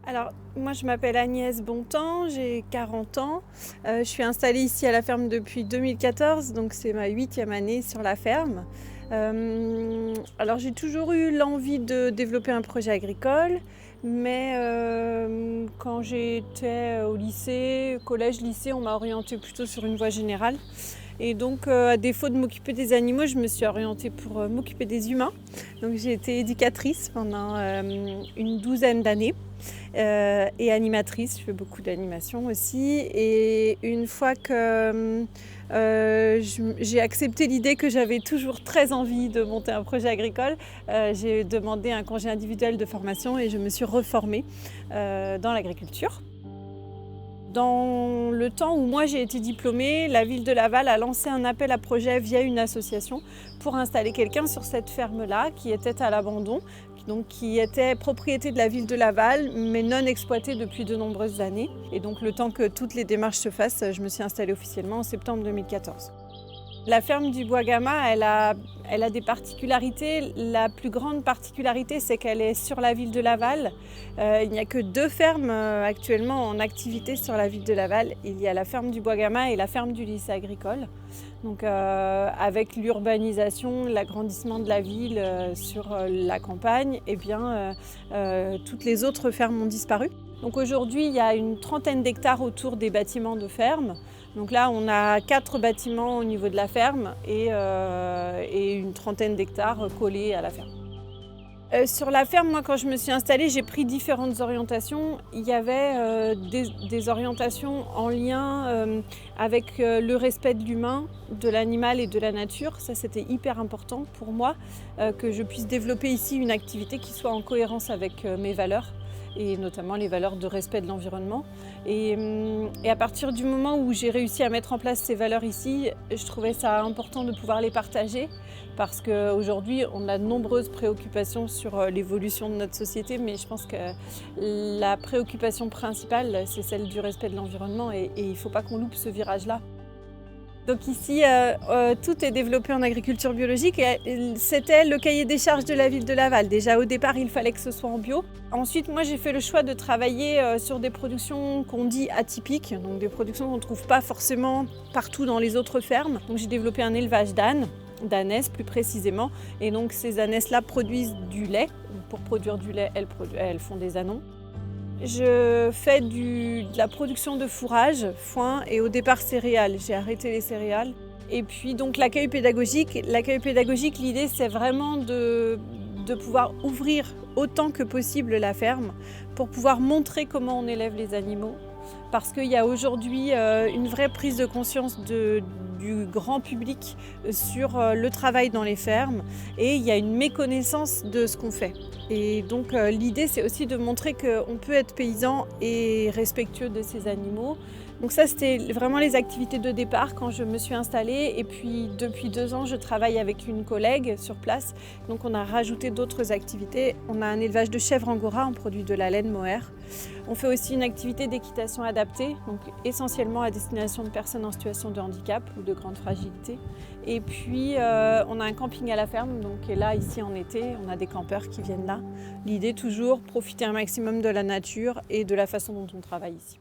Alors, moi, je m'appelle Agnès Bontemps, j'ai 40 ans. Je suis installée ici à la ferme depuis 2014, donc c'est ma 8e année sur la ferme. Alors, j'ai toujours eu l'envie de développer un projet agricole, mais quand j'étais au lycée, collège-lycée, on m'a orientée plutôt sur une voie générale. Et donc, à défaut de m'occuper des animaux, je me suis orientée pour m'occuper des humains. Donc, j'ai été éducatrice pendant une douzaine d'années. Et animatrice, je fais beaucoup d'animation aussi. Et une fois que j'ai accepté l'idée que j'avais toujours très envie de monter un projet agricole, j'ai demandé un congé individuel de formation et je me suis reformée dans l'agriculture. Dans le temps où moi j'ai été diplômée, la ville de Laval a lancé un appel à projet via une association pour installer quelqu'un sur cette ferme-là qui était à l'abandon, donc qui était propriété de la ville de Laval mais non exploitée depuis de nombreuses années. Et donc le temps que toutes les démarches se fassent, je me suis installée officiellement en septembre 2014. La ferme du Bois Gama, elle a des particularités. La plus grande particularité, c'est qu'elle est sur la ville de Laval. Il n'y a que 2 fermes actuellement en activité sur la ville de Laval. Il y a la ferme du Bois Gama et la ferme du lycée agricole. Donc avec l'urbanisation, l'agrandissement de la ville sur la campagne, eh bien, toutes les autres fermes ont disparu. Donc aujourd'hui, il y a une trentaine d'hectares autour des bâtiments de ferme. Donc là, on a 4 bâtiments au niveau de la ferme et une trentaine d'hectares collés à la ferme. Sur la ferme, moi, quand je me suis installée, j'ai pris différentes orientations. Il y avait des orientations en lien avec le respect de l'humain, de l'animal et de la nature. Ça, c'était hyper important pour moi, que je puisse développer ici une activité qui soit en cohérence avec mes valeurs, et notamment les valeurs de respect de l'environnement. Et à partir du moment où j'ai réussi à mettre en place ces valeurs ici, je trouvais ça important de pouvoir les partager parce qu'aujourd'hui, on a de nombreuses préoccupations sur l'évolution de notre société, mais je pense que la préoccupation principale, c'est celle du respect de l'environnement et il ne faut pas qu'on loupe ce virage-là. Donc ici, tout est développé en agriculture biologique et c'était le cahier des charges de la ville de Laval. Déjà au départ, il fallait que ce soit en bio. Ensuite, moi j'ai fait le choix de travailler sur des productions qu'on dit atypiques, donc des productions qu'on ne trouve pas forcément partout dans les autres fermes. Donc j'ai développé un élevage d'ânes, d'ânesses plus précisément, et donc ces ânesses-là produisent du lait. Pour produire du lait, elles font des ânons. Je fais de la production de fourrage, foin et au départ céréales. J'ai arrêté les céréales. Et puis donc l'accueil pédagogique, l'idée c'est vraiment de pouvoir ouvrir autant que possible la ferme pour pouvoir montrer comment on élève les animaux. Parce qu'il y a aujourd'hui une vraie prise de conscience du grand public sur le travail dans les fermes et il y a une méconnaissance de ce qu'on fait. Et donc l'idée c'est aussi de montrer qu'on peut être paysan et respectueux de ses animaux. Donc ça c'était vraiment les activités de départ quand je me suis installée et puis depuis 2 ans je travaille avec une collègue sur place. Donc on a rajouté d'autres activités. On a un élevage de chèvres angora, on produit de la laine mohair. On fait aussi une activité d'équitation adaptée, donc essentiellement à destination de personnes en situation de handicap ou de grande fragilité. Et puis on a un camping à la ferme, donc et là ici en été, on a des campeurs qui viennent là. L'idée toujours, profiter un maximum de la nature et de la façon dont on travaille ici.